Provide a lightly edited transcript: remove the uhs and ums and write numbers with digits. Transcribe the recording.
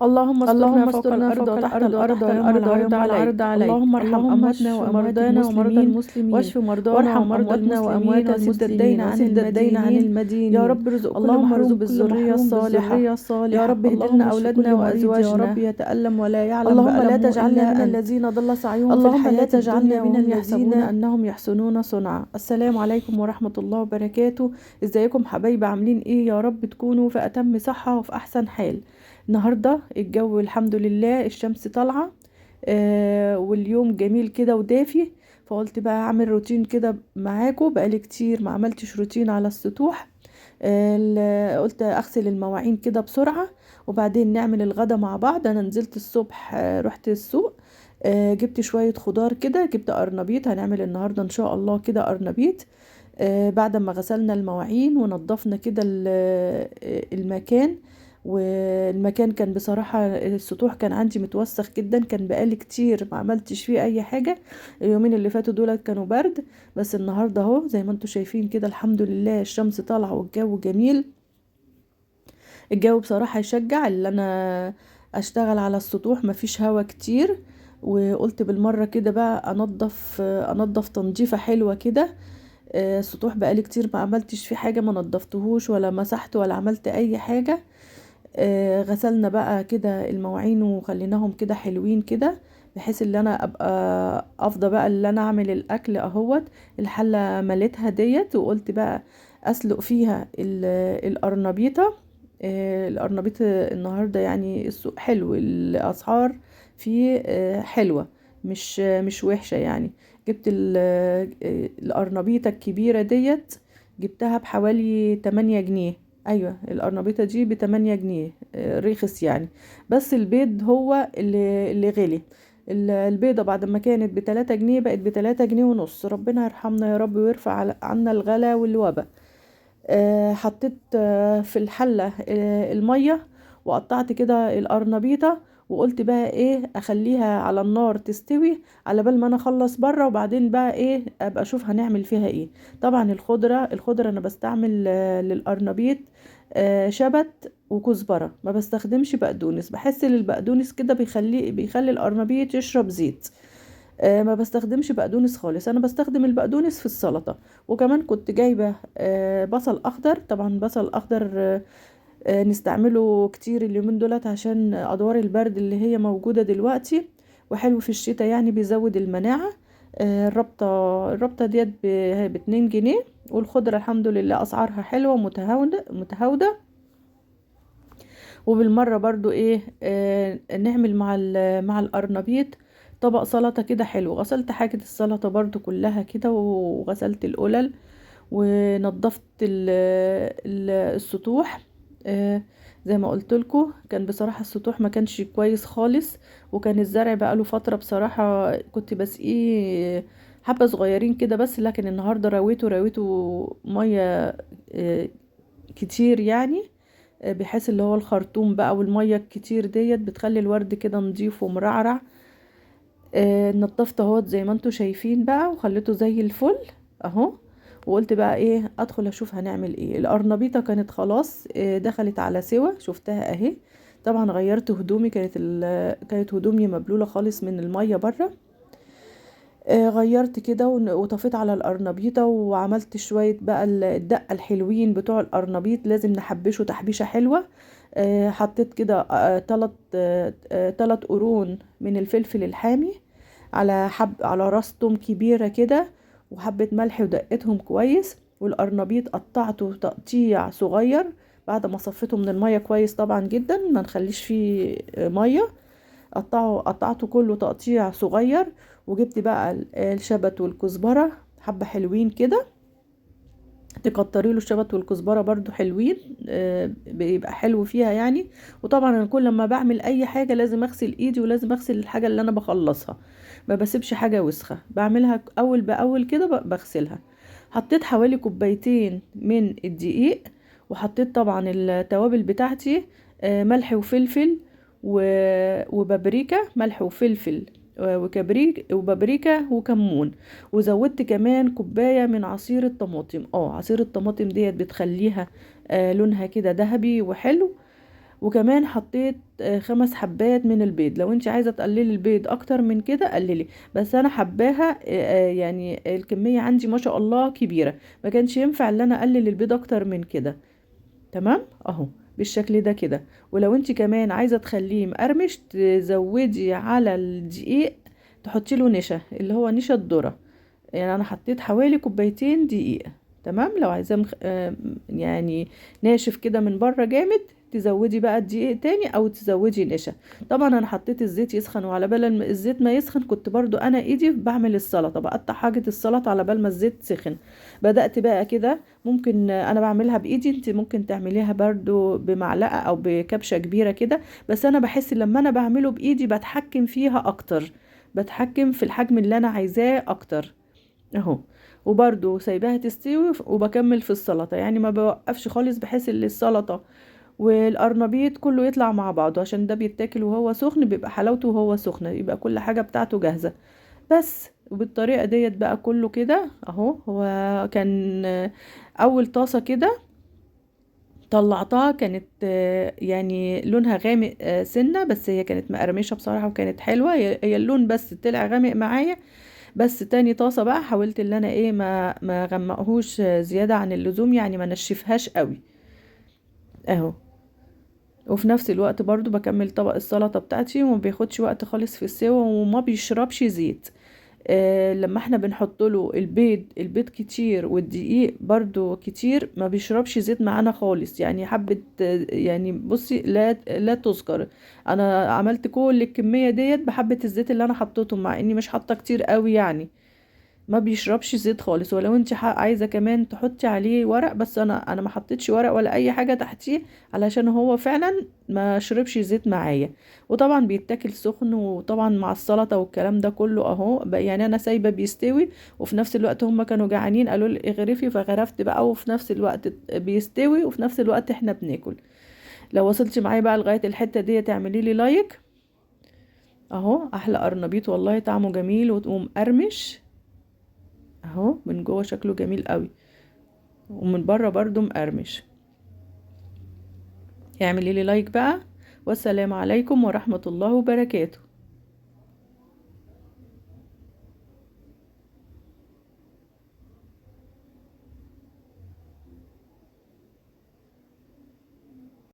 اللهم استرنا اللهم فوق استرنا الأرض فوق وتحت الأرض الأرض ويوم ويوم العرض العرض عليك. عليك. اللهم ارحم اللهم أمواتنا اشف وأموات مرضانا ومرضى المسلمين، المسلمين، واشف مرضانا وارحم ومرضى أمواتنا المسلمين، وأموات وسد الدين المسلمين، عن وسد الدين عن المدينين. يا المدينين. رب ارزق كل اللهم محروم ارزق كل بالذرية محروم الصالحة. بالذرية يا الصالحة. رب هدلنا اللهم اشف أولادنا كل مريض يا رب وأزواجنا. يتألم ولا يعلم اللهم لا بألمه تجعلنا من إلا أنت. الذين ضل سعيهم في اللهم لا الحياة تجعلنا الدنيا من وهم يحسبون الذين. أنهم يحسنون صنعا. السلام عليكم ورحمة الله وبركاته. ازيكم حبايبي؟ عاملين ايه؟ يا رب تكونوا في أتم صحة وفي أحسن حال. النهاردة الجو الحمد لله، الشمس طالعة، واليوم جميل كده ودافي. فقلت بقى اعمل روتين كده معاكم، بقالي كتير ما عملتش روتين على السطوح. قلت اغسل المواعين كده بسرعة، وبعدين نعمل الغدا مع بعض. انا نزلت الصبح، رحت السوق، جبت شوية خضار كده، جبت قرنبيط، هنعمل النهاردة ان شاء الله كده قرنبيط. بعد ما غسلنا المواعين ونضفنا كده المكان. والمكان كان بصراحة، السطوح كان عندي متوسخ جدا، كان بقالي كتير ما عملتش فيه اي حاجة. اليومين اللي فاتوا دولت كانوا برد، بس النهاردة اهو زي ما انتوا شايفين كده الحمد لله الشمس طالعة والجو جميل. الجو بصراحة يشجع اللي انا اشتغل على السطوح، مفيش هوا كتير. وقلت بالمرة كده بقى انضف تنظيفة حلوة كده. السطوح بقالي كتير ما عملتش فيه حاجة، ما نضفتهوش ولا مسحت ولا عملت اي حاجة. غسلنا بقى كده المواعين وخليناهم كده حلوين كده، بحيث ان انا ابقى افضى بقى اللي انا اعمل الاكل اهوت. الحلة مليتها ديت، وقلت بقى اسلق فيها القرنبيطة. القرنبيط النهاردة يعني السوق حلو، الاسعار فيه حلوة، مش وحشة يعني. جبت القرنبيطة الكبيرة ديت، جبتها بحوالي 8 جنيه. ايوه القرنبيطه دي ب8 جنيه، رخص يعني. بس البيض هو اللي غلي. البيضه بعد ما كانت ب3 جنيه بقت ب3 جنيه ونص. ربنا يرحمنا يا رب ويرفع عنا الغلا والوبا. حطيت في الحله الميه، وقطعت كده القرنبيطه، وقلت بقى ايه اخليها على النار تستوي على بال ما انا اخلص بره، وبعدين بقى ايه ابقى اشوف هنعمل فيها ايه. طبعا الخضره انا بستعمل للقرنبيط شبت وكزبره، ما بستخدمش بقدونس. بحس ان البقدونس كده بيخلي القرنبيط يشرب زيت. ما بستخدمش بقدونس خالص، انا بستخدم البقدونس في السلطه. وكمان كنت جايبه بصل اخضر. طبعا بصل اخضر نستعمله كتير اليومين دولت عشان ادوار البرد اللي هي موجوده دلوقتي، وحلو في الشتاء يعني بيزود المناعه. الربطه ديت ب2 جنيه. والخضره الحمد لله اسعارها حلوه متهاوده. وبالمرة برضو ايه نعمل مع القرنبيط طبق سلطة كده حلو. غسلت حاجة السلطة برضو كلها كده، وغسلت القلل، ونضفت السطوح. زي ما قلت لكم كان بصراحة السطوح ما كانش كويس خالص، وكان الزرع بقاله فترة بصراحة كنت بسقيه حبة صغيرين كده بس. لكن النهاردة رويته مية كتير يعني، بحيث اللي هو الخرطوم بقى والمية الكتير ديت بتخلي الورد كده نضيف ومرعرع. نضفت اهوت زي ما انتوا شايفين بقى، وخليته زي الفل اهو. وقلت بقى ايه ادخل اشوف هنعمل ايه. القرنبيطة كانت خلاص دخلت على سوا، شفتها اهي. طبعا غيرت هدومي، كانت هدومي مبلولة خالص من المية بره. غيرت كده وطفيت على القرنبيطة، وعملت شوية بقى الدقة الحلوين بتوع القرنبيط، لازم نحبشه تحبيشة حلوة. حطيت كده 3 قرون من الفلفل الحامي، على راس توم كبيرة كده، وحبة ملح ودقتهم كويس. والقرنبيط قطعته تقطيع صغير بعد ما صفيته من المية كويس طبعا جدا، ما نخليش فيه مية. قطعته كله تقطيع صغير. وجبت بقى الشبت والكزبرة حبة حلوين كده، تكتري له الشبت والكزبرة برضو حلوين، بيبقى حلو فيها يعني. وطبعا انا كل ما بعمل اي حاجة لازم اغسل ايدي، ولازم اغسل الحاجة اللي انا بخلصها، ما بسيبش حاجة وسخة، بعملها اول باول كده بغسلها. حطيت حوالي كوبايتين من الدقيق، وحطيت طبعا التوابل بتاعتي، ملح وفلفل وبابريكا، ملح وفلفل وبابريكا وكمون. وزودت كمان كوباية من عصير الطماطم. عصير الطماطم ديت بتخليها لونها كده ذهبي وحلو. وكمان حطيت 5 حبات من البيض. لو انت عايزة تقللي البيض اكتر من كده قللي، بس انا حباها يعني الكمية عندي ما شاء الله كبيرة، ما كانش ينفع ان انا اقلل البيض اكتر من كده. تمام اهو بالشكل ده كده. ولو انت كمان عايزة تخليه مقرمش تزودي على الدقيق، تحطي له نشا اللي هو نشا الذرة. يعني انا حطيت حوالي كوبايتين دقيق. تمام. لو عايزاه يعني ناشف كده من بره جامد، تزودي بقى الدقيق تاني او تزودي نشا. طبعا انا حطيت الزيت يسخن، وعلى بال ما الزيت ما يسخن كنت برضو انا ايدي بعمل السلطه، بقطع حاجه السلطه على بال ما الزيت سخن. بدأت بقى كده. ممكن انا بعملها بايدي، انت ممكن تعمليها برضو بمعلقه او بكبشه كبيره كده، بس انا بحس لما انا بعمله بايدي بتحكم فيها اكتر، بتحكم في الحجم اللي انا عايزاه اكتر اهو. وبرضو سايباها تستوي وبكمل في السلطة، يعني ما بوقفش خالص، بحيث ان السلطة والقرنبيط كله يطلع مع بعضه، عشان ده بيتاكل وهو سخن، بيبقى حلاوته وهو سخن، يبقى كل حاجة بتاعته جاهزة. بس وبالطريقة ديت بقى كله كده اهو. هو كان اول طاسة كده طلعتها، كانت يعني لونها غامق سنة، بس هي كانت مقرمشة بصراحة وكانت حلوة. هي اللون بس طلع غامق معايا. بس تاني طاسة بقى حاولت ان انا ايه ما غمقهوش زيادة عن اللزوم، يعني ما نشفهاش قوي اهو. وفي نفس الوقت برضو بكمل طبق السلطة بتاعتي، وما بياخدش وقت خالص في السوا وما بيشربش زيت. لما احنا بنحط له البيض كتير والدقيق برضو كتير، ما بيشربش زيت معانا خالص، يعني حبة يعني بصي لا تذكر. انا عملت كل الكمية ديت بحبة الزيت اللي انا حطيتهم، مع اني مش حاطة كتير قوي يعني. ما بيشربش زيت خالص. ولو انت عايزه كمان تحطي عليه ورق، بس انا ما حطيتش ورق ولا اي حاجه تحتيه، علشان هو فعلا ما شربش زيت معايا. وطبعا بيتاكل سخن، وطبعا مع السلطه والكلام ده كله اهو. يعني انا سايبه بيستوي، وفي نفس الوقت هم كانوا جعانين قالوا لي اغرفي، فغرفت بقى، وفي نفس الوقت بيستوي وفي نفس الوقت احنا بناكل. لو وصلتي معايا بقى لغايه الحته دي تعملي لي لايك اهو. احلى قرنبيط والله، طعمه جميل ومقرمش اهو. من جوه شكله جميل قوي، ومن بره برضو مقرمش. اعملي لي لايك بقى، والسلام عليكم ورحمة الله وبركاته.